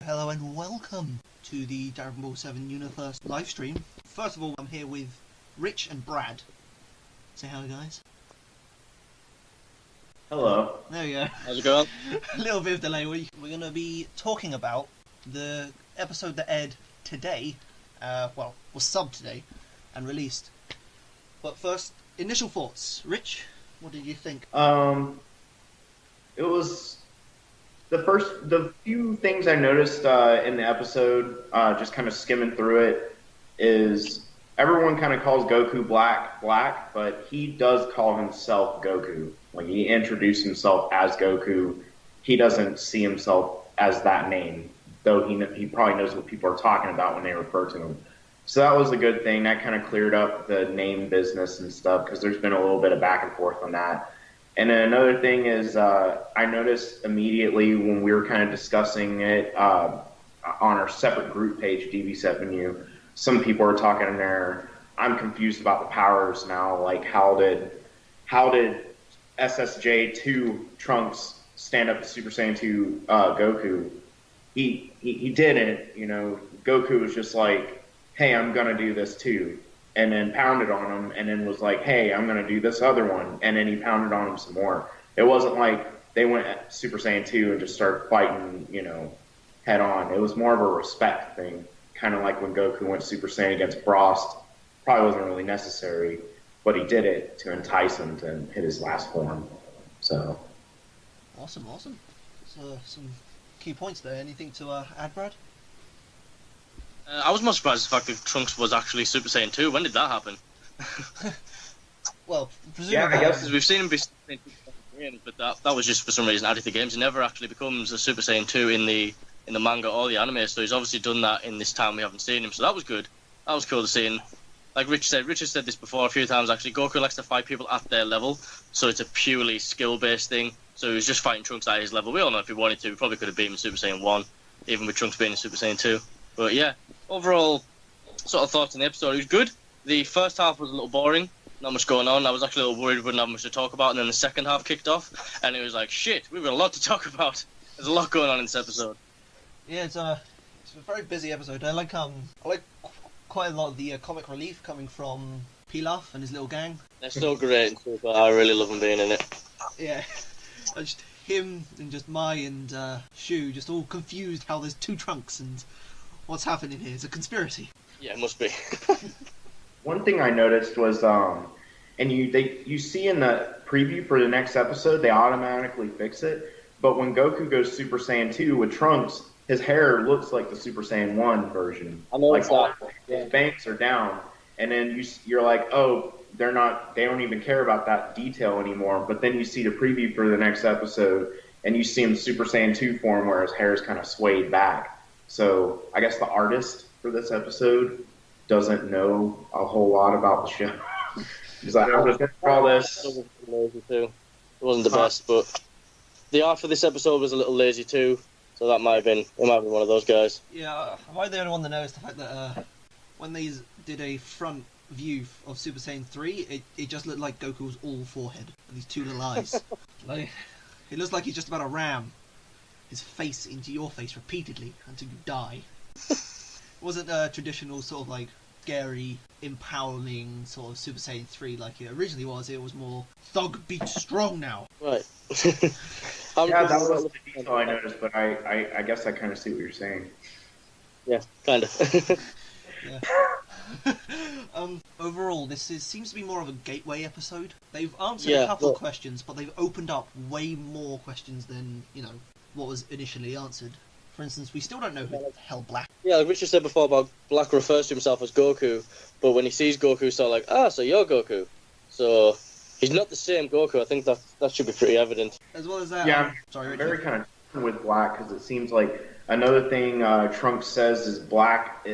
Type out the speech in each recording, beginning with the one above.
Hello and welcome to the Dragon Ball 7 Universe live stream. First of all, I'm here with Rich and Brad. Say hello, guys. Hello. There we go. How's it going? A little bit of delay. We're going to be talking about the episode that aired today, was subbed today and released. But first, initial thoughts. Rich, what did you think? It was the few things I noticed in the episode, just kind of skimming through it, is everyone kind of calls Goku Black, but he does call himself Goku. Like, he introduced himself as Goku. He doesn't see himself as that name, though he probably knows what people are talking about when they refer to him. So that was a good thing. That kind of cleared up the name business and stuff, because there's been a little bit of back and forth on that. And then another thing is, I noticed immediately when we were kind of discussing it on our separate group page, DB7U, some people were talking in there, I'm confused about the powers now. Like, how did SSJ2 Trunks stand up to Super Saiyan 2 Goku? He didn't, Goku was just like, hey, I'm going to do this too. And then pounded on him, and then was like, hey, I'm going to do this other one. And then he pounded on him some more. It wasn't like they went at Super Saiyan 2 and just started fighting, head on. It was more of a respect thing. Kind of like when Goku went Super Saiyan against Frost. Probably wasn't really necessary, but he did it to entice him to hit his last form. So. Awesome. So, some key points there. Anything to add, Brad? I was more surprised the fact that Trunks was actually Super Saiyan 2. When did that happen? Well, presumably... Yeah, I guess Because we've seen him be Super Saiyan 2, but that was just for some reason added to the games. He never actually becomes a Super Saiyan 2 in the manga or the anime, so he's obviously done that in this time we haven't seen him, so that was good. That was cool to see. And like Rich has said this before a few times actually, Goku likes to fight people at their level, so it's a purely skill-based thing. So he was just fighting Trunks at his level. We all know if he wanted to, he probably could have beaten Super Saiyan 1, even with Trunks being in Super Saiyan 2. But yeah, overall sort of thoughts on the episode. It was good. The first half was a little boring, not much going on. I was actually a little worried we wouldn't have much to talk about, and then the second half kicked off, and it was like, shit, we've got a lot to talk about. There's a lot going on in this episode. Yeah, it's a very busy episode. I like quite a lot of the comic relief coming from Pilaf and his little gang. They're so great and super. I really love them being in it. Yeah, just him and just Mai and Shu just all confused how there's two Trunks and what's happening here. It's a conspiracy. Yeah, it must be. One thing I noticed was, and you see in the preview for the next episode, they automatically fix it. But when Goku goes Super Saiyan 2 with Trunks, his hair looks like the Super Saiyan 1 version. I know, like his bangs are down, and then you're like, oh, they don't even care about that detail anymore. But then you see the preview for the next episode, and you see him Super Saiyan 2 form where his hair is kind of swayed back. So I guess the artist for this episode doesn't know a whole lot about the show. He's like, I'm just going to draw this. It wasn't the best, but the art for this episode was a little lazy too. So that might have been one of those guys. Yeah, am I the only one that noticed the fact that when they did a front view of Super Saiyan 3, it just looked like Goku's all forehead and these two little eyes. Like, it looks like he's just about to ram his face into your face repeatedly until you die. It wasn't a traditional sort of like scary, empowering sort of Super Saiyan 3 like it originally was. It was more thug beat strong now. Right. Yeah, that was the detail I noticed, but I guess I kind of see what you're saying. Yeah, kind of. Yeah. Overall, this seems to be more of a gateway episode. They've answered a couple of questions, but they've opened up way more questions than, what was initially answered. For instance, we still don't know who the hell Black. Yeah, like Richard said before about Black refers to himself as Goku, but when he sees Goku, he's sort of like, so you're Goku. So he's not the same Goku. I think that should be pretty evident. As well as that, yeah, sorry, I'm Richard. very kind of with Black, because it seems like another thing Trunks says is Black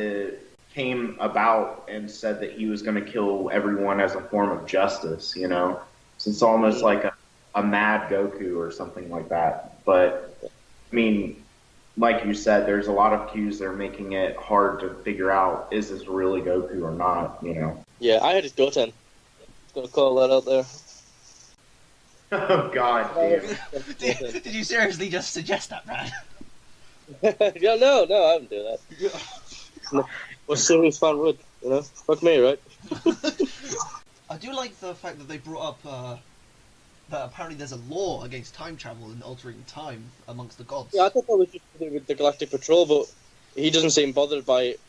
came about and said that he was going to kill everyone as a form of justice, So it's almost like a mad Goku or something like that. But, I mean, like you said, there's a lot of cues that are making it hard to figure out, is this really Goku or not, Yeah, I had his Goten. Gonna call that out there. Oh, God damn. Did you seriously just suggest that, Brad? Yeah, no, I wouldn't do that. No. What serious fan would, Fuck me, right? I do like the fact that they brought up that apparently there's a law against time travel and altering time amongst the gods. Yeah, I thought that was just to do with the Galactic Patrol, but he doesn't seem bothered by it.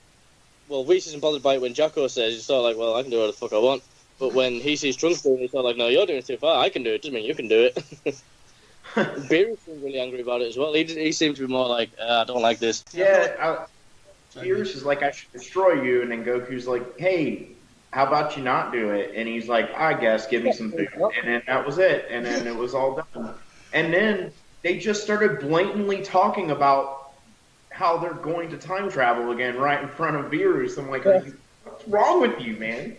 Well, Whis isn't bothered by it when Jacko says, he's sort of like, well, I can do whatever the fuck I want. But when he sees Trunks doing it, he's sort of like, no, you're doing it too far, I can do it, doesn't mean you can do it. Beerus seemed really angry about it as well. He seemed to be more like, I don't like this. Yeah, Beerus is like, I should destroy you, and then Goku's like, hey, how about you not do it? And he's like, I guess, give me some food. And then that was it. And then it was all done. And then they just started blatantly talking about how they're going to time travel again right in front of Beerus. I'm like, what's wrong with you, man?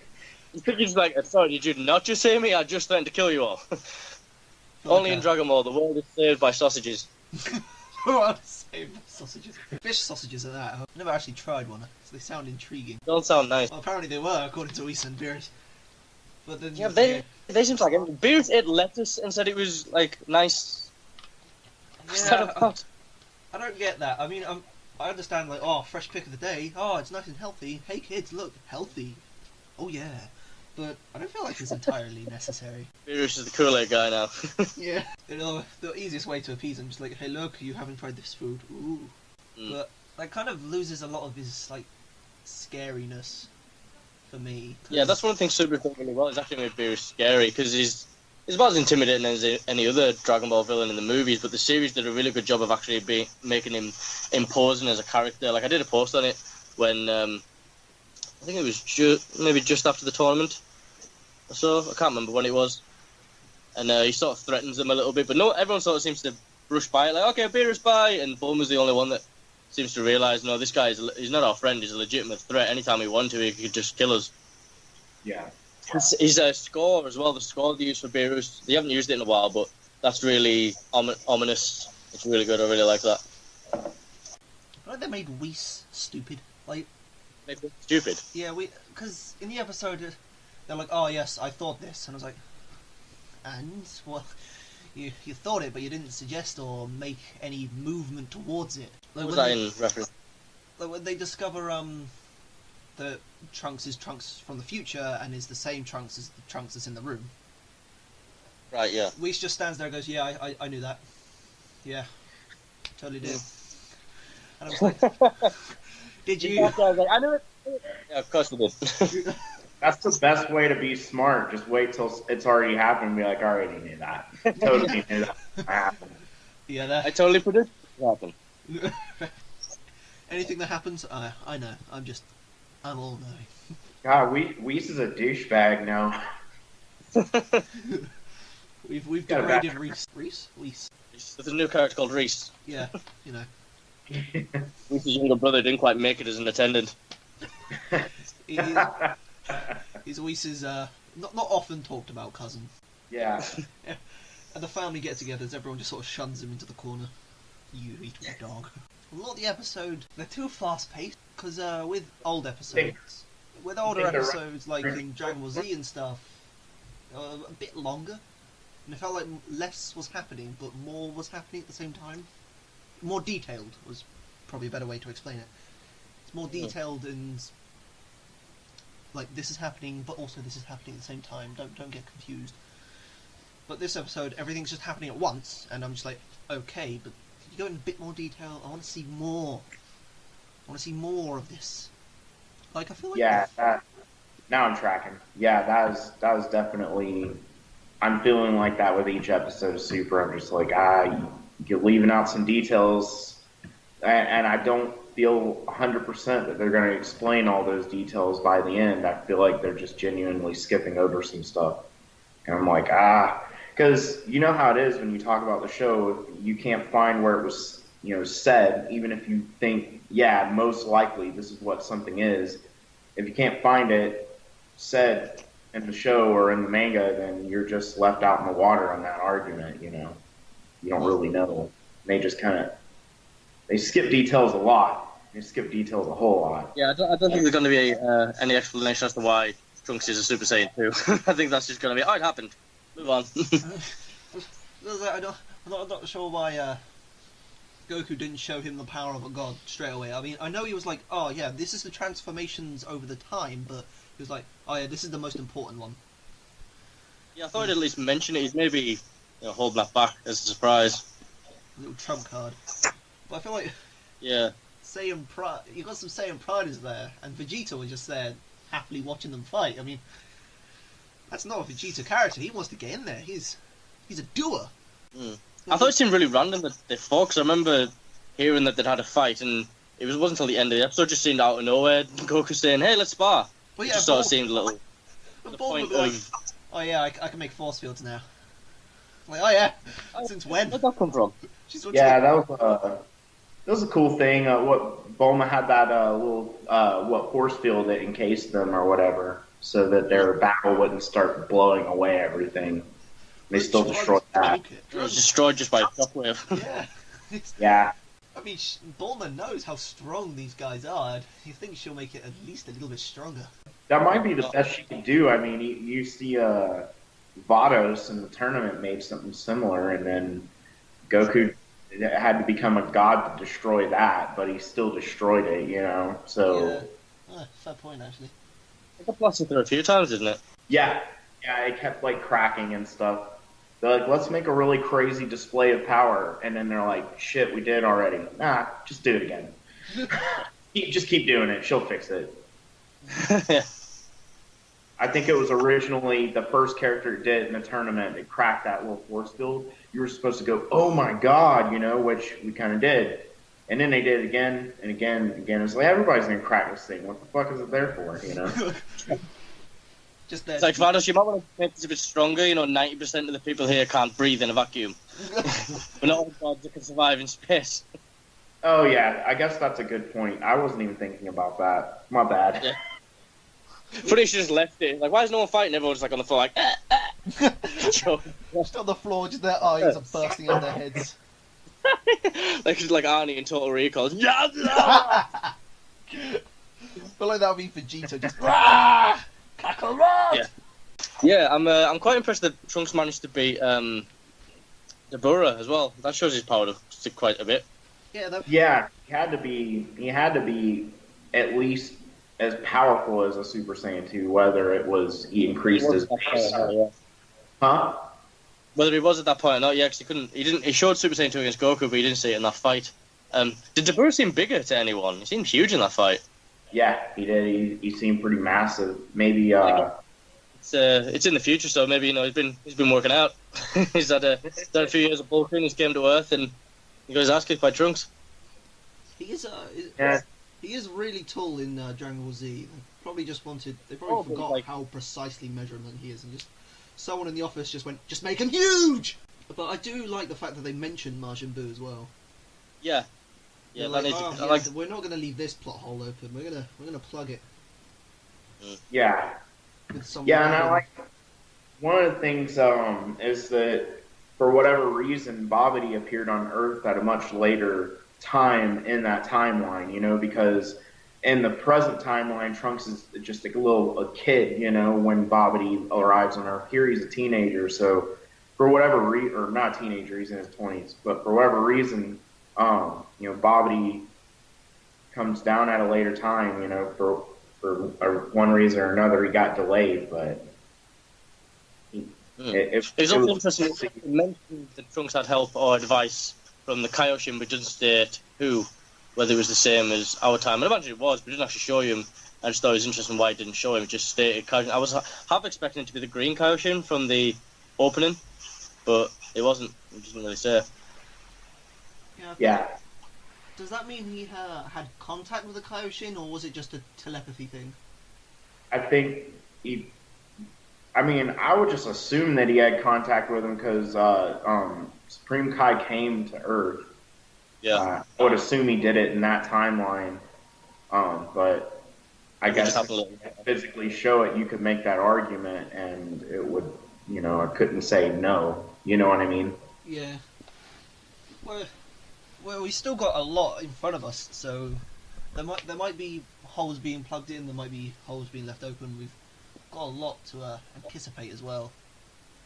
He's like, sorry, did you not just say me? I just threatened to kill you all. Only in Dragonball, the world is saved by sausages. Saved by sausages. Fish sausages are that. I've never actually tried one, so they sound intriguing. Don't sound nice. Well, apparently they were, according to Whis and Beerus. But then, Yeah, they seem like Beerus ate lettuce and said it was like nice. Yeah, I don't get that. I mean, I understand like, oh, fresh pick of the day. Oh, it's nice and healthy. Hey kids, look, healthy. Oh yeah. But I don't feel like it's entirely necessary. Beerus is the Kool-Aid guy now. Yeah. The easiest way to appease him, just like, hey look, you haven't tried this food. Ooh. But that kind of loses a lot of his like scariness for me. Yeah, that's one of the things Super did really well. Is actually made Beerus scary because he's about as intimidating as any other Dragon Ball villain in the movies. But the series did a really good job of actually making him imposing as a character. Like I did a post on it when I think it was maybe just after the tournament or so. I can't remember when it was. And he sort of threatens them a little bit, but no, everyone sort of seems to brush by it, like, okay, Beerus bye, and Bulma's the only one that seems to realise, no, this guy he's not our friend, he's a legitimate threat. Anytime he wanted to, he could just kill us. Yeah. He's a score as well, the score they use for Beerus. They haven't used it in a while, but that's really ominous. It's really good, I really like that. I like they made Whis stupid. Like, stupid? Yeah, because in the episode, they're like, oh yes, I thought this, and I was like, and? Well, you thought it, but you didn't suggest or make any movement towards it. Like, What was that in reference? Like when they discover that Trunks is Trunks from the future and is the same Trunks as the Trunks that's in the room. Right, yeah. Whis just stands there and goes, yeah, I knew that. Yeah, totally did. And I was like, did you? I was like, I knew it. Yeah, of course we did. That's the best way to be smart. Just wait till it's already happened and be like, I already knew that. Totally knew that happened. Yeah, I totally predicted it happened. Anything that happens, I know. I'm all knowing. God, Whis is a douchebag now. We've degraded Whis. Whis. There's a new character called Reese. Yeah, you know. Reese's younger brother didn't quite make it as an attendant. He's Whis's not often talked about cousin. Yeah. And the family get-togethers, everyone just sort of shuns him into the corner. You eat my dog. A lot of the episode, they're too fast-paced, because with older episodes, like in Dragon Ball Z and stuff, a bit longer, and it felt like less was happening, but more was happening at the same time. More detailed was probably a better way to explain it. It's more detailed and like this is happening, but also this is happening at the same time. Don't get confused. But this episode, everything's just happening at once, and I'm just like, okay, but could you go in a bit more detail? I want to see more. I want to see more of this. Like I feel like now I'm tracking. Yeah, that was definitely. I'm feeling like that with each episode of Super. I'm just like, you're leaving out some details, and I don't feel 100% that they're going to explain all those details by the end. I feel like they're just genuinely skipping over some stuff. And I'm like, because you know how it is when you talk about the show, you can't find where it was, said, even if you think, yeah, most likely this is what something is. If you can't find it said in the show or in the manga, then you're just left out in the water on that argument, You don't really know. They just they skip details a lot. They skip details a whole lot. Yeah, I don't think there's going to be any explanation as to why Trunks is a Super Saiyan 2. I think that's just going to be, it happened. Move on. I'm not sure why Goku didn't show him the power of a god straight away. I mean, I know he was like, oh yeah, this is the transformations over the time, but he was like, oh yeah, this is the most important one. Yeah, I thought I'd at least mention it. He's maybe holding that back as a surprise. A little trump card. But I feel like Yeah. Saiyan Pride, you got some Saiyan Priders there, and Vegeta was just there happily watching them fight. I mean, that's not a Vegeta character. He wants to get in there. He's a doer. Mm. I thought it seemed really random that they fought, because I remember hearing that they'd had a fight, and it wasn't until the end of the episode, just seemed out of nowhere, Goku saying, hey, let's spar. Well, It yeah, just sort of seemed a little... But the Bulma point was like, of... oh yeah, I can make force fields now. Like, oh yeah, since when? Where'd that come from? Yeah, that was a cool thing. What Bulma had that little force field that encased them or whatever, so that their battle wouldn't start blowing away everything. They still destroyed that. It was destroyed just by a shockwave. Yeah. Yeah. I mean, Bulma knows how strong these guys are. You think she'll make it at least a little bit stronger? That might be the best she could do. I mean, you see Vados in the tournament made something similar, and then Goku had to become a god to destroy that, but he still destroyed it, you know? So... Yeah. Fair point, actually. It got blasted through a few times, didn't it? Yeah, it kept, like, cracking and stuff. They're like, let's make a really crazy display of power, and then they're like, shit, we did already. Nah, just do it again. Just keep doing it. She'll fix it. Yeah. I think it was originally the first character did it in the tournament. It cracked that little force field. You were supposed to go, oh my god, you know, which we kind of did. And then they did it again and again and again. It's like, everybody's going to crack this thing. What the fuck is it there for, you know? Just there. It's like, Vados, you might want to make this a bit stronger. 90% of the people here can't breathe in a vacuum. We're not all gods that can survive in space. Oh, yeah. I guess that's a good point. I wasn't even thinking about that. My bad. Yeah. Funny she just left it. Like, why is no one fighting? Everyone's like on the floor, like, Just on the floor, just their eyes are bursting out their heads. like Arnie in Total Recall. But like that would be Vegeta, just Kakarot! Yeah, I'm quite impressed that Trunks managed to beat Dabura as well. That shows his power to quite a bit. Yeah, he had to be at least as powerful as a Super Saiyan 2, whether it was he increased his base. Huh? Whether he was at that point or not, yeah, because he showed Super Saiyan 2 against Goku, but he didn't see it in that fight. Did Dabura seem bigger to anyone? He seemed huge in that fight. Yeah, he did. He seemed pretty massive. Maybe it's in the future, so maybe he's been working out. He's had a few years of bulking. He's came to Earth and he got his ass kicked by Trunks. He is he is really tall in Dragon Ball Z. They probably forgot how precisely measurement he is, and just someone in the office just went, just make him huge. But I do like the fact that they mentioned Majin Buu as well. Yeah. Yeah, that like, we're not going to leave this plot hole open. We're gonna plug it. Yeah. Yeah, and I like one of the things is that for whatever reason, Babidi appeared on Earth at a much later time in that timeline, because in the present timeline, Trunks is just like a kid, when Babidi arrives on Earth. Here he's a teenager, so for whatever reason, or not a teenager, he's in his 20s, but for whatever reason, Babidi comes down at a later time, for one reason or another, he got delayed, but it's also interesting to mention that Trunks had help or advice from the Kaioshin, but doesn't state whether it was the same as our time. I imagine it was, but it didn't actually show him. I just thought it was interesting why it didn't show him. It just stated Kaioshin. I was half expecting it to be the green Kaioshin from the opening, but it wasn't. It doesn't really say. Yeah. Does that mean he had contact with the Kaioshin, or was it just a telepathy thing? I think I would just assume that he had contact with him because Supreme Kai came to Earth. Yeah. I would assume he did it in that timeline. But I guess if you physically show it, you could make that argument, and it would, I couldn't say no. You know what I mean? Yeah. Well, we still got a lot in front of us, so there might be holes being plugged in, there might be holes being left open. We've got a lot to anticipate as well.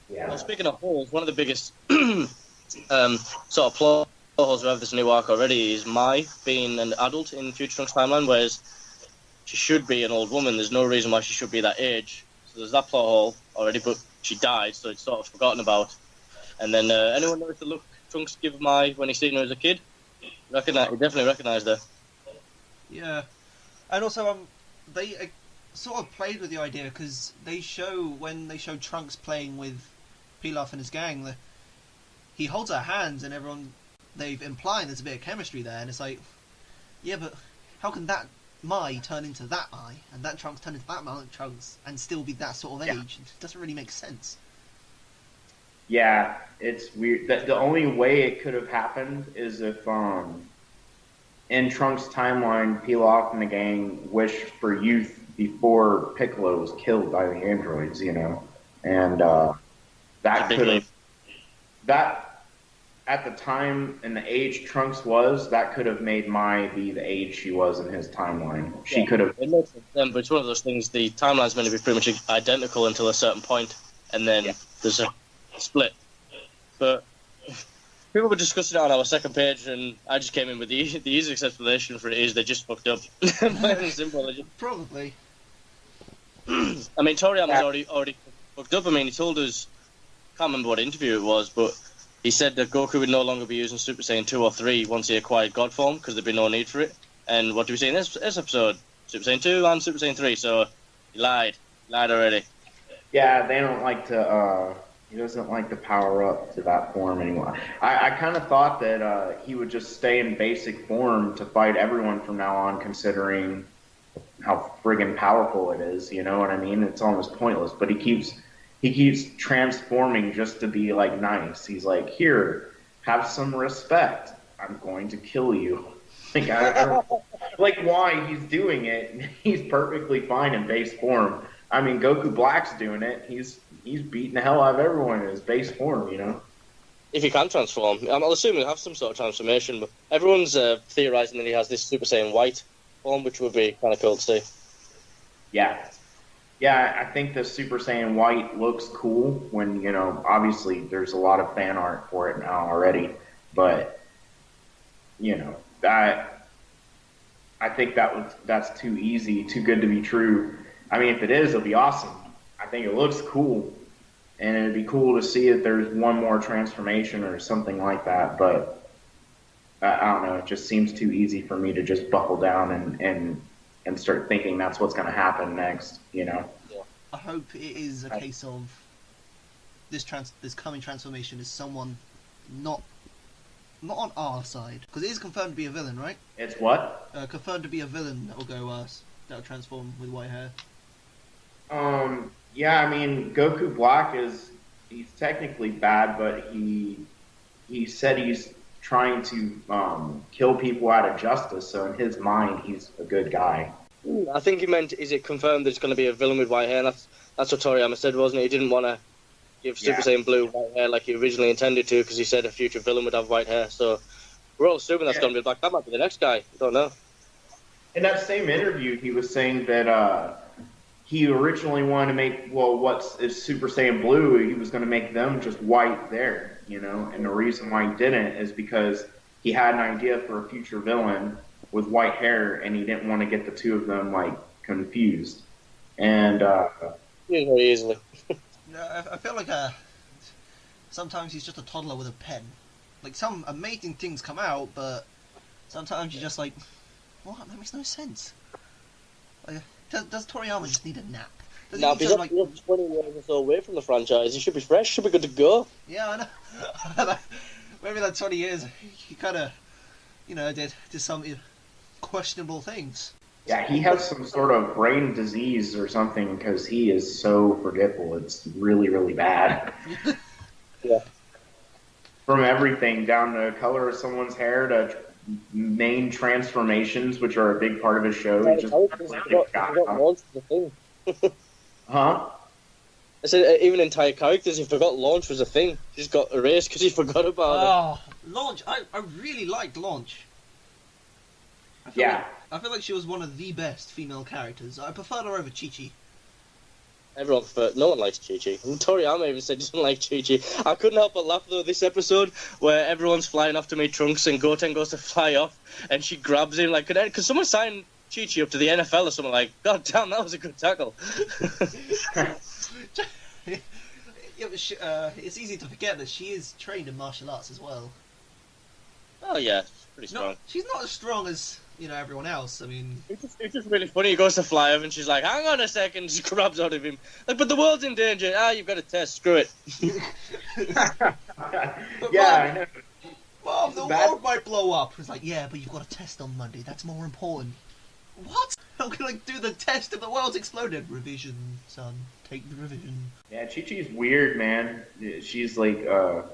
Yeah. Well, speaking of holes, one of the biggest sort of plot who have this new arc already is Mai being an adult in Future Trunks timeline, whereas she should be an old woman. There's no reason why she should be that age. So there's that plot hole already, but she died, so it's sort of forgotten about. And then anyone notice the look Trunks give Mai when he seen her as a kid? He definitely recognised her. Yeah, and also they sort of played with the idea because when they show Trunks playing with Pilaf and his gang, he holds her hands and they've implied there's a bit of chemistry there, and it's like, yeah, but how can that Mai turn into that Mai and that Trunks turn into that Trunks and still be that sort of age? It doesn't really make sense. Yeah, it's weird. The only way it could have happened is if in Trunks' timeline, Pilaf and the gang wished for youth before Piccolo was killed by the androids, and that could have at the time and the age Trunks was, that could have made Mai be the age she was in his timeline. She could have. It makes sense, but it's one of those things. The timeline's meant to be pretty much identical until a certain point, and then there's a split. But people were discussing it on our second page, and I just came in with the easiest explanation for it is they just fucked up. Plain and simple. Probably. I mean, Toriyama's already fucked up. I mean, he told us, can't remember what interview it was, but he said that Goku would no longer be using Super Saiyan 2 or 3 once he acquired God form, because there'd be no need for it. And what do we see in this episode? Super Saiyan 2 and Super Saiyan 3, so he lied. Lied already. Yeah, they don't like to, he doesn't like to power up to that form anymore. I kind of thought that he would just stay in basic form to fight everyone from now on, considering how friggin' powerful it is, you know what I mean? It's almost pointless, but he keeps transforming just to be like nice. He's like, here, have some respect. I'm going to kill you. Like, I don't like why he's doing it. He's perfectly fine in base form. I mean, Goku Black's doing it. He's beating the hell out of everyone in his base form, If he can transform. I'm assuming he'll have some sort of transformation, but everyone's theorising that he has this Super Saiyan White form, which would be kind of cool to see. Yeah. Yeah, I think the Super Saiyan White looks cool when, obviously there's a lot of fan art for it now already, but, I think that's too easy, too good to be true. I mean, if it is, it'll be awesome. I think it looks cool, and it'd be cool to see if there's one more transformation or something like that, but I don't know, it just seems too easy for me to just buckle down and start thinking that's what's going to happen next, I hope it is a case of this coming transformation is someone not on our side, because it is confirmed to be a villain, right? It's what? Confirmed to be a villain that'll transform with white hair. Yeah, I mean, Goku Black he's technically bad, but he said he's trying to kill people out of justice, so in his mind, he's a good guy. I think he meant, is it confirmed that it's going to be a villain with white hair? That's what Toriyama said, wasn't it? He didn't want to give Super Saiyan Blue white hair like he originally intended to, because he said a future villain would have white hair, so we're all assuming that's going to be Black. That might be the next guy. I don't know. In that same interview, he was saying that he originally wanted to make, is Super Saiyan Blue, he was going to make them just white there, and the reason why he didn't is because he had an idea for a future villain with white hair, and he didn't want to get the two of them, confused. And, very easily. I feel like sometimes he's just a toddler with a pen. Like, some amazing things come out, but sometimes you're just like, what? That makes no sense. Like, does Toriyama just need a nap? No, he's 20 years or so away from the franchise. He should be fresh, should be good to go. Yeah, I know. Maybe that 20 years, he kind of, did some questionable things. Yeah, he has some sort of brain disease or something, because he is so forgetful. It's really, really bad. Yeah. From everything, down to color of someone's hair to main transformations, which are a big part of his show. He just forgot launch was a thing. Huh? I said even entire characters, he forgot launch was a thing. He just got erased because he forgot about it. Launch! I really liked Launch. I feel like she was one of the best female characters. I preferred her over Chi-Chi. Everyone prefer. No one likes Chi-Chi. And Toriyama even said he doesn't like Chi-Chi. I couldn't help but laugh though this episode where everyone's flying off to meet Trunks and Goten goes to fly off and she grabs him like, could someone sign Chi-Chi up to the NFL or something? Like, god damn, that was a good tackle. Yeah, but it's easy to forget that she is trained in martial arts as well. Oh yeah, pretty strong. She's not as strong as everyone else. I mean, It's just really funny. He goes to fly over and she's like, hang on a second. She grabs out of him. Like, but the world's in danger. You've got a test. Screw it. Yeah, I know. Mom, the world might blow up. It's like, yeah, but you've got a test on Monday. That's more important. What? I'm gonna do the test if the world's exploded. Revision, son. Take the revision. Yeah, Chi-Chi's weird, man. She's like, I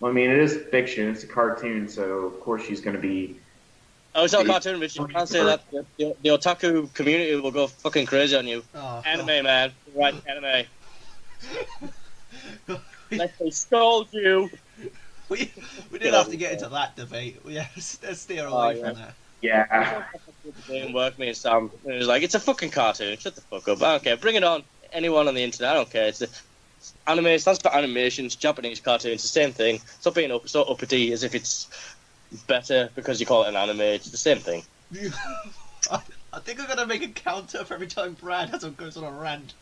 mean, it is fiction. It's a cartoon, so of course she's gonna be. Oh, it's not a cartoon, but you can't say that. The otaku community will go fucking crazy on you. Oh, Anime, God. man. Right, anime. Like they stole you. We didn't have to get into that debate. Yeah, let's steer away from that. Yeah. Didn't work, me and Sam. And it was like, it's a fucking cartoon. Shut the fuck up. I don't care. Bring it on. Anyone on the internet, I don't care. Anime it stands for animations, Japanese cartoon. It's the same thing. Stop being so uppity as if it's better because you call it an anime. It's the same thing. I think I'm gonna make a counter for every time Brad goes on a rant.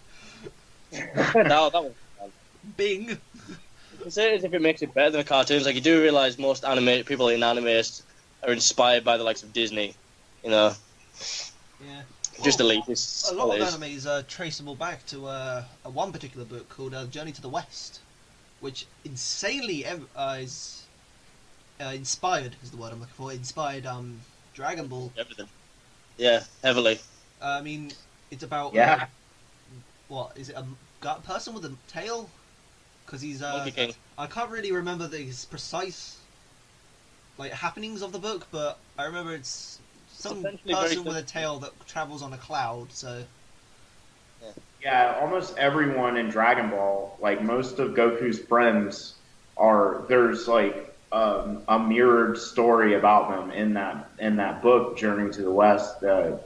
No, that was fun. Bing. You say it as if it makes it better than the cartoons. Like, you do realise most people in anime are inspired by the likes of Disney. You know? Yeah. Just elitists. A lot of animes are traceable back to one particular book called Journey to the West, which insanely is inspired, is the word I'm looking for. Inspired Dragon Ball. Everything. Yeah, heavily. I mean, it's about Yeah. what is it? A person with a tail? Because he's Monkey King. I can't really remember the precise happenings of the book, but I remember it's some essentially person very with a tail that travels on a cloud. So Yeah, almost everyone in Dragon Ball, like most of Goku's friends, there's like a mirrored story about them in that book, Journey to the West. It's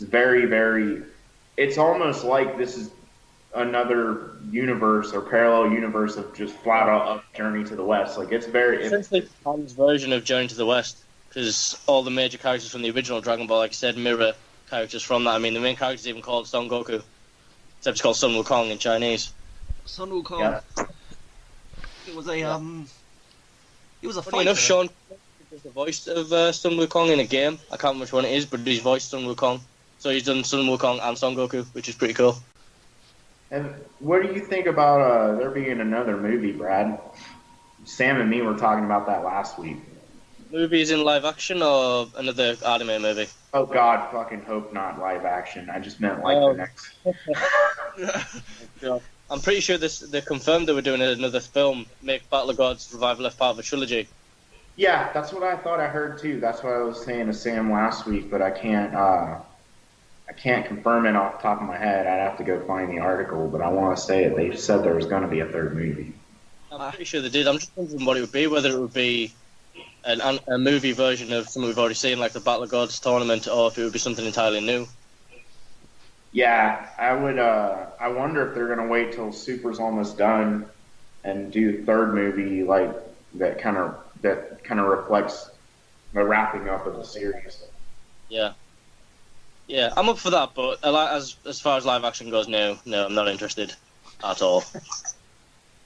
very, very. It's almost like this is another universe or parallel universe of just flat out of Journey to the West. Like it's very. Essentially, Japan's version of Journey to the West, because all the major characters from the original Dragon Ball, like I said, mirror characters from that. I mean, the main character is even called Son Goku, except it's called Sun Wukong in Chinese. Sun Wukong. Yeah. It was a He was a Funny fighter. enough, Sean does the voice of Sun Wukong in a game. I can't remember which one it is, but he's voiced Sun Wukong. So he's done Sun Wukong and Son Goku, which is pretty cool. And what do you think about there being another movie, Brad? Sam and me were talking about that last week. Movies in live action or another anime movie? Oh God, fucking hope not live action. I just meant like Oh. the next. Yeah. I'm pretty sure they confirmed they were doing another film, make Battle of Gods Revival F part of a trilogy. Yeah, that's what I thought I heard too. That's what I was saying to Sam last week, but I can't confirm it off the top of my head. I'd have to go find the article, but I want to say it. They said there was going to be a third movie. I'm pretty sure they did. I'm just wondering what it would be, whether it would be a movie version of something we've already seen, like the Battle of Gods tournament, or if it would be something entirely new. Yeah, I would. I wonder if they're going to wait till Super's almost done and do a third movie like that kind of reflects the wrapping up of the series. Yeah. Yeah, I'm up for that, but as far as live action goes, no, I'm not interested at all.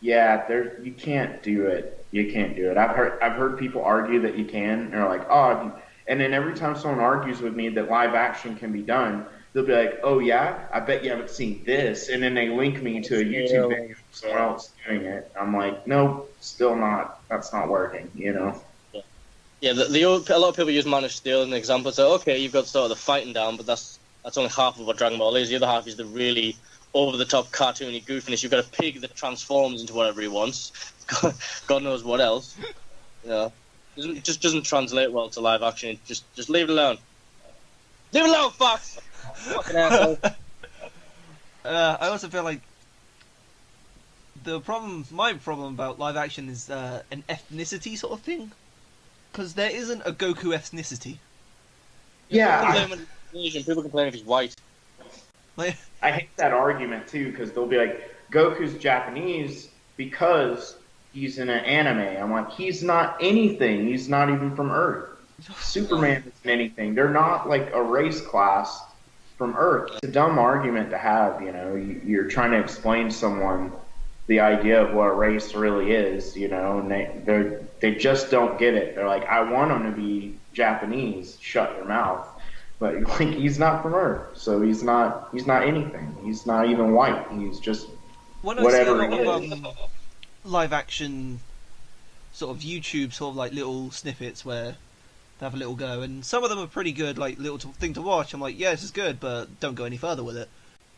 Yeah, you can't do it. You can't do it. I've heard people argue that you can, and they're like, oh, and then every time someone argues with me that live action can be done, they'll be like, oh yeah, I bet you haven't seen this, and then they link me to a YouTube video of someone else doing it. I'm like, no, still not. That's not working. You know. Yeah, a lot of people use Man of Steel as an example. So, okay, you've got sort of the fighting down, but that's only half of what Dragon Ball is. The other half is the really over-the-top cartoony goofiness. You've got a pig that transforms into whatever he wants. God knows what else. You know, just doesn't translate well to live action. Just leave it alone. Leave it alone, Fox! Fucking asshole. I also feel like my problem about live action is an ethnicity sort of thing. Because there isn't a Goku ethnicity. Yeah. People complain if he's white. Like, I hate that argument too because they'll be like, Goku's Japanese because he's in an anime. I'm like, he's not anything. He's not even from Earth. Superman isn't anything. They're not like a race class from Earth. It's a dumb argument to have. You're trying to explain to someone the idea of what a race really is. And they just don't get it. They're like, I want him to be Japanese. Shut your mouth. But like, he's not from Earth, so he's not anything. He's not even white. He's just whatever he is. Live action sort of YouTube sort of like little snippets where they have a little go, and some of them are pretty good, like little thing to watch. I'm like, yeah, this is good, but don't go any further with it.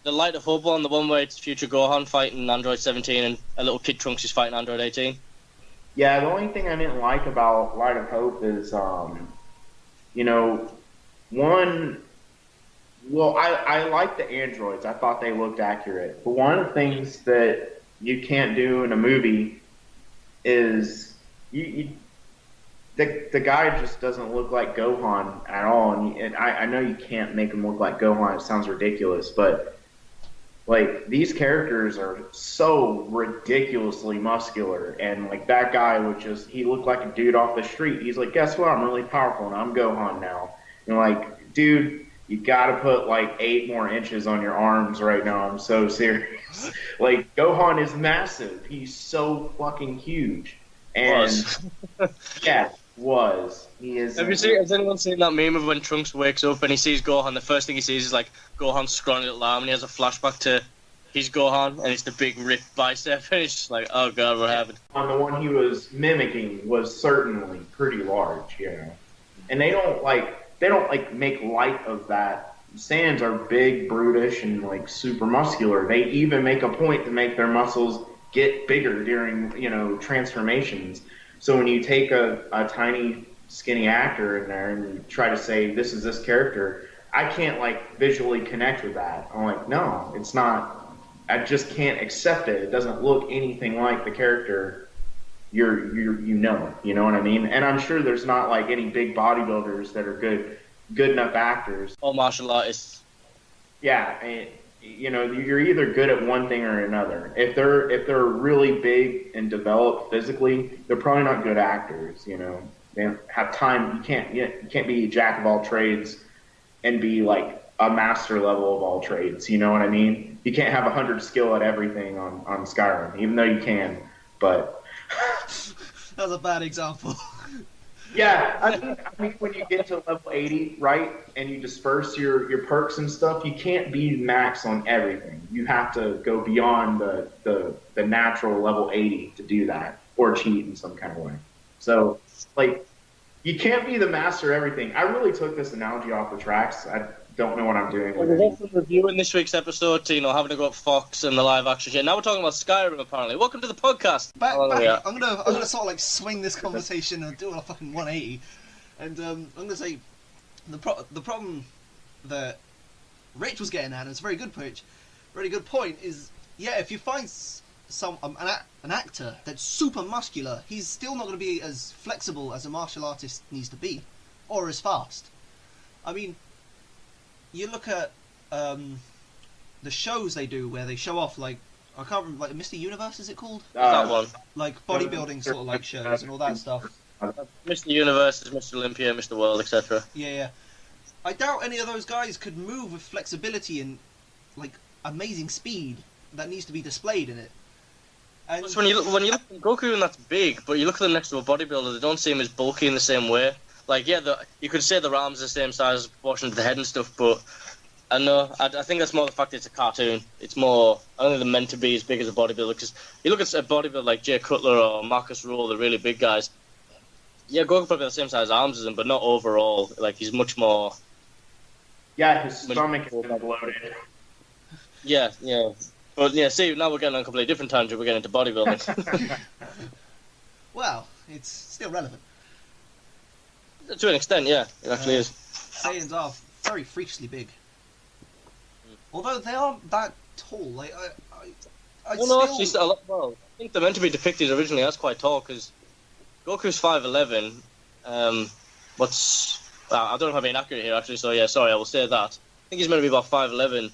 The Light of Hope one, the one where it's Future Gohan fighting Android 17 and a little kid Trunks is fighting Android 18. Yeah, the only thing I didn't like about Light of Hope is, one. Well, I like the androids. I thought they looked accurate. But one of the things that you can't do in a movie is the guy just doesn't look like Gohan at all. And I know you can't make him look like Gohan. It sounds ridiculous, but like these characters are so ridiculously muscular, and like that guy he looked like a dude off the street. He's like, guess what? I'm really powerful and I'm Gohan now. And like, dude, you gotta put like 8 more inches on your arms right now. I'm so serious. Like, Gohan is massive. He's so fucking huge. And yeah, has anyone seen that meme of when Trunks wakes up and he sees Gohan? The first thing he sees is like Gohan's scrawny little arm, and he has a flashback to he's Gohan, and it's the big ripped bicep, and it's just like, oh god, what happened? On the one he was mimicking was certainly pretty large, and they don't make light of that. Saiyans are big, brutish, and like super muscular. They even make a point to make their muscles get bigger during transformations. So when you take a tiny, skinny actor in there and you try to say this is this character, I can't like visually connect with that. I'm like, no, it's not. I just can't accept it. It doesn't look anything like the character you know what I mean? And I'm sure there's not like any big bodybuilders that are good enough actors. All martial artists. Yeah, and, you're either good at one thing or another. If they're really big and developed physically, they're probably not good actors. They don't have time. You can't be a jack of all trades and be like a master level of all trades. You know what I mean? You can't have 100 skill at everything on Skyrim, even though you can. But that was a bad example. Yeah, I mean, when you get to level 80, right, and you disperse your perks and stuff, you can't be max on everything. You have to go beyond the natural level 80 to do that, or cheat in some kind of way. So, like, you can't be the master of everything. I really took this analogy off the tracks. I don't know what I'm doing with it. We're also reviewing this week's episode, having to go up Fox and the live action shit. Now we're talking about Skyrim, apparently. Welcome to the podcast. Back, I'm gonna sort of like swing this conversation and do a fucking 180, and I'm gonna say the problem that Rich was getting at, and it's a very good point, is if you find an actor that's super muscular, he's still not going to be as flexible as a martial artist needs to be, or as fast. I mean, you look at the shows they do where they show off, like, I can't remember, like Mr. Universe, is it called? That one. Like bodybuilding sort of like shows and all that stuff. Mr. Universe, Mr. Olympia, Mr. World, etc. Yeah. I doubt any of those guys could move with flexibility and like amazing speed that needs to be displayed in it. And when you look at Goku, and that's big, but you look at them next to a bodybuilder, they don't seem as bulky in the same way. Like, you could say the arms are the same size as proportion to the head and stuff, but I know, I think that's more the fact that it's a cartoon. It's more, I don't think they're meant to be as big as a bodybuilder, because you look at a bodybuilder like Jay Cutler or Marcus Rule, the really big guys, Goku probably the same size arms as him, but not overall. Like, he's much more... Yeah, his stomach is bloated. Yeah. But, see, now we're getting on a completely different tangent. We're getting into bodybuilding. Well, it's still relevant. To an extent, yeah, it actually is. Saiyans are very freakishly big. Although they aren't that tall. Like, I think they're meant to be depicted originally as quite tall, because Goku's 5'11". I don't know if I'm being accurate here, actually, so yeah, sorry, I will say that. I think he's meant to be about 5'11",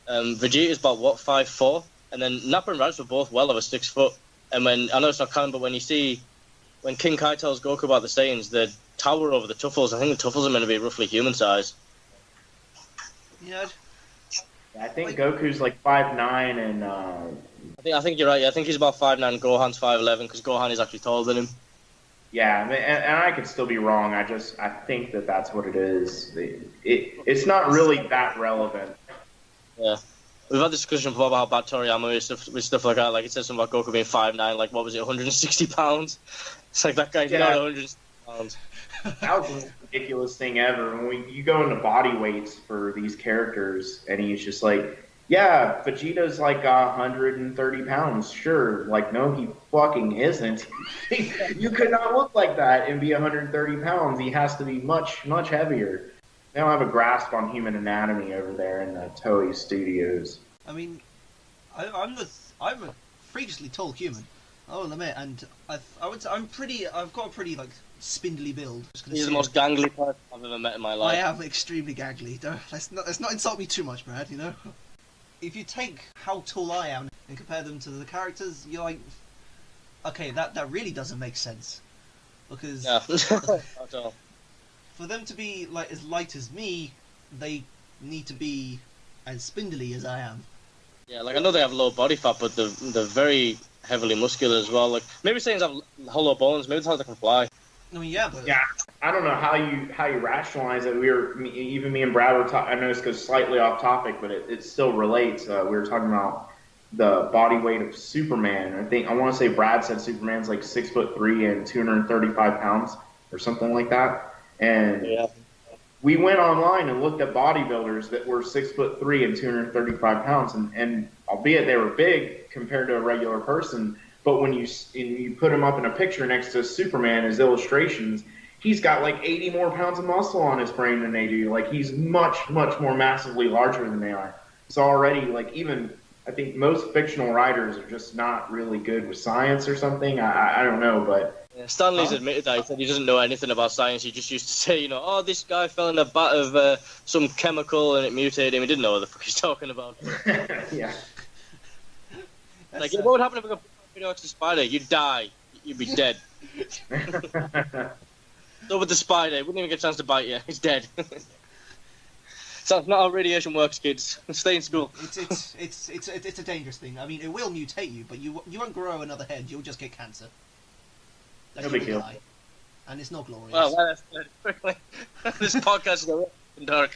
Vegeta is about, what, 5'4"? And then Nappa and Raditz were both well over 6 foot. And when, I know it's not canon, but when you see, when King Kai tells Goku about the Saiyans, they tower over the Tuffles. I think the Tuffles are meant to be roughly human size. Yeah. I think Goku's like 5'9", and I think you're right. Yeah, I think he's about 5'9", Gohan's 5'11", because Gohan is actually taller than him. yeah, I mean, and I could still be wrong. I think that's what it is. It's not really that relevant. Yeah. We've had this discussion before about how bad Toriyama is with stuff like that. Like, it says something about Goku being 5'9", like, what was it, 160 pounds? It's like, that guy's not 160 pounds. That was the most ridiculous thing ever. When you go into body weights for these characters, and he's just like, yeah, Vegeta's like 130 pounds. Sure. Like, no, he fucking isn't. You could not look like that and be 130 pounds. He has to be much, much heavier. They don't have a grasp on human anatomy over there in the Toei studios. I mean, I'm a freakishly tall human, I will admit, and I would say I've got a pretty like spindly build. He's the most gangly person I've ever met in my life. I am extremely gangly. Let's not insult me too much, Brad. You know, if you take how tall I am and compare them to the characters, you're like, okay, that really doesn't make sense, because Yeah. Not at all. for them to be like as light as me, they need to be as spindly as I am. Yeah, like, I know they have low body fat, but they're very heavily muscular as well. Like, maybe Saiyans have hollow bones. Maybe it's how they can fly. I mean, yeah, but Yeah, I don't know how you rationalize it. Even me and Brad were talking. I know this goes slightly off topic, but it still relates. We were talking about the body weight of Superman. I want to say Brad said Superman's like 6'3" and 235 pounds or something like that. And Yeah. we went online and looked at bodybuilders that were 6'3" and 235 pounds, and albeit they were big compared to a regular person, but when you put him up in a picture next to Superman as illustrations, he's got like 80 more pounds of muscle on his frame than they do. Like, he's much, much more massively larger than they are. So already, like, even I think most fictional writers are just not really good with science or something. I don't know, but Yeah, Stanley's admitted that. He said he doesn't know anything about science. He just used to say, you know, oh, this guy fell in a vat of some chemical and it mutated him. He didn't know what the fuck he's talking about. yeah. Like, what would happen if I got video to the spider? You'd die. You'd be dead. So with the spider, it wouldn't even get a chance to bite you. He's dead. So that's not how radiation works, kids. Stay in school. It's a dangerous thing. I mean, it will mutate you, but you won't grow another head. You'll just get cancer. No big deal. And it's not glorious. Well, that's good. Quickly. This podcast is going dark.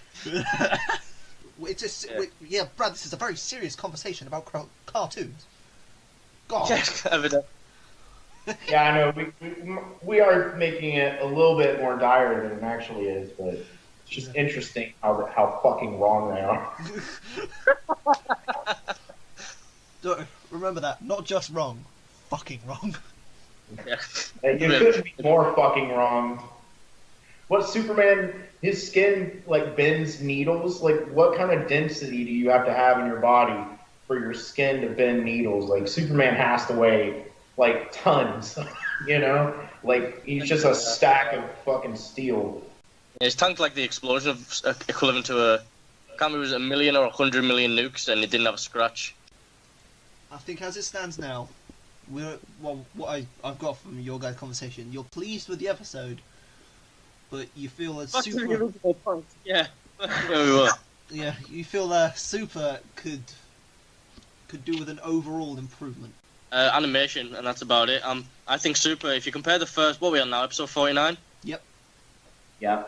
Yeah, Brad, this is a very serious conversation about cartoons. God. Yes, evident. Yeah, I know. We are making it a little bit more dire than it actually is, but it's just interesting how fucking wrong they are. Remember that. Not just wrong. Fucking wrong. Yeah. You couldn't be more fucking wrong. What, Superman, his skin, like, bends needles? Like, what kind of density do you have to have in your body for your skin to bend needles? Like, Superman has to weigh, like, tons, you know? Like, he's just a stack of fucking steel. His tanked like the explosion of equivalent to I can't remember, was it 1 million or 100 million nukes, and it didn't have a scratch. I think as it stands now, I've got from your guys' conversation, you're pleased with the episode, but you feel that Super... Yeah, where we were. Yeah, you feel Super could do with an overall improvement. Animation, and that's about it. I think Super, if you compare the first, what are we on now, episode 49? Yep. Yeah.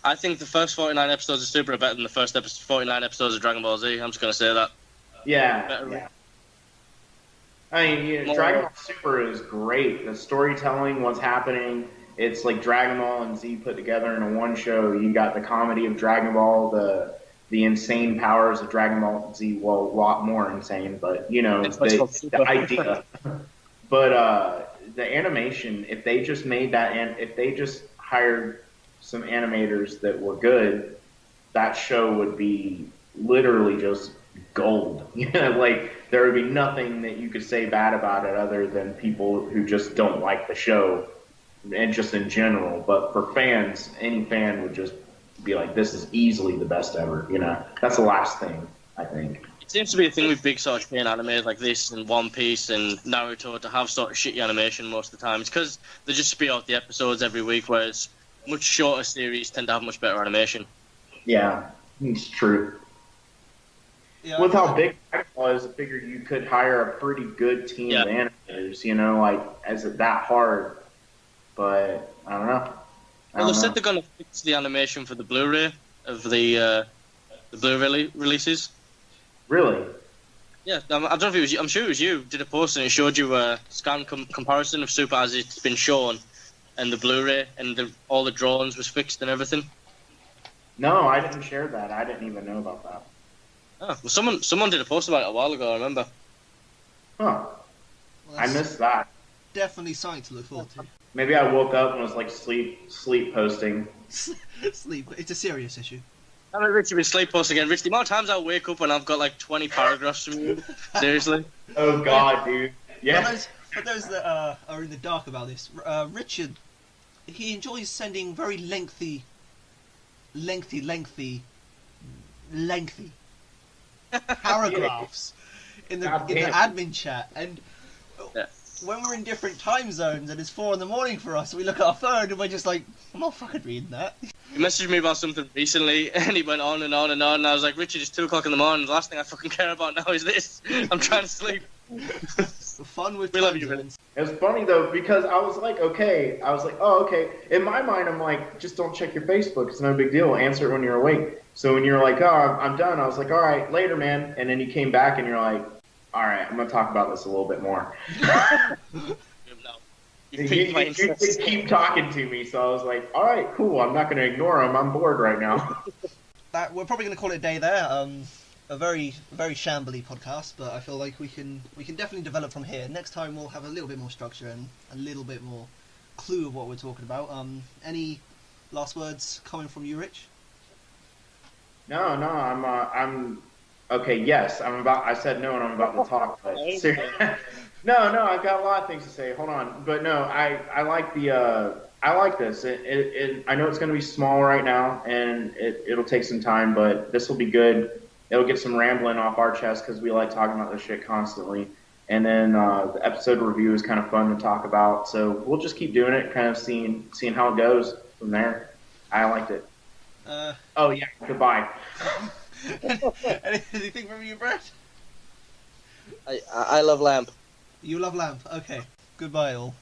I think the first 49 episodes of Super are better than the first 49 episodes of Dragon Ball Z. I'm just going to say that. Yeah. I mean, Dragon Ball Super is great. The storytelling, what's happening, it's like Dragon Ball and Z put together in one show. You got the comedy of Dragon Ball, the insane powers of Dragon Ball Z. Well, a lot more insane, but, you know, the idea. But the animation, if they just made that, and if they just hired some animators that were good, that show would be literally just gold. You know, like, there would be nothing that you could say bad about it other than people who just don't like the show, and just in general. But for fans, any fan would just be like, this is easily the best ever, you know? That's the last thing. I think. It seems to be a thing with big sort of chain animes like this and One Piece and Naruto to have sort of shitty animation most of the time. It's because they just speed out the episodes every week, whereas much shorter series tend to have much better animation. Yeah, it's true. Yeah, With how big it was, I figured you could hire a pretty good team of animators, you know, like, is it that hard? But, I don't know. Well, they said they're going to fix the animation for the Blu-ray of the Blu-ray releases. Really? Yeah, I don't know if it was you. I'm sure it was you. Did a post and it showed you a scan comparison of Super as it's been shown, and the Blu-ray, and all the drawings was fixed and everything. No, I didn't share that. I didn't even know about that. Oh, well, someone did a post about it a while ago. I remember. Huh. Well, I missed that. definitely something to look forward to. Maybe I woke up and was like sleep posting. Sleep. It's a serious issue. I'm like, Richie, been sleep post again. Rich, the amount of times I wake up and I've got like 20 paragraphs from you. Seriously. Oh God, dude. Yeah. For those that are in the dark about this, Richard, he enjoys sending very lengthy paragraphs in the admin chat, and when we're in different time zones and it's 4 a.m. for us, we look at our phone and we're just like, I'm not fucking reading that. He messaged me about something recently, and he went on and on and on, and I was like, Richard, it's 2 o'clock in the morning. The last thing I fucking care about now is this. I'm trying to sleep. Fun with We time love you, zones. It was funny though because I was like, okay. I was like, oh, okay. In my mind, I'm like, just don't check your Facebook. It's no big deal. Answer it when you're awake. So when you're like, oh, I'm done. I was like, all right, later, man. And then you came back and you're like, all right, I'm gonna talk about this a little bit more. You keep talking to me, so I was like, all right, cool. I'm not gonna ignore him. I'm bored right now. We're probably going to call it a day there. A very, very shambly podcast, but I feel like we can definitely develop from here. Next time we'll have a little bit more structure and a little bit more clue of what we're talking about. Any last words coming from you, Rich? No, I'm okay. Yes, I said no, and I'm about to talk. But no, I've got a lot of things to say. Hold on, but no, I like I like this. I know it's going to be small right now, and it'll take some time, but this will be good. It'll get some rambling off our chest because we like talking about this shit constantly. And then the episode review is kind of fun to talk about. So we'll just keep doing it, kind of seeing how it goes from there. I liked it. Oh yeah, goodbye. Anything from you, Brett? I love Lamp. You love Lamp. Okay. Goodbye, all.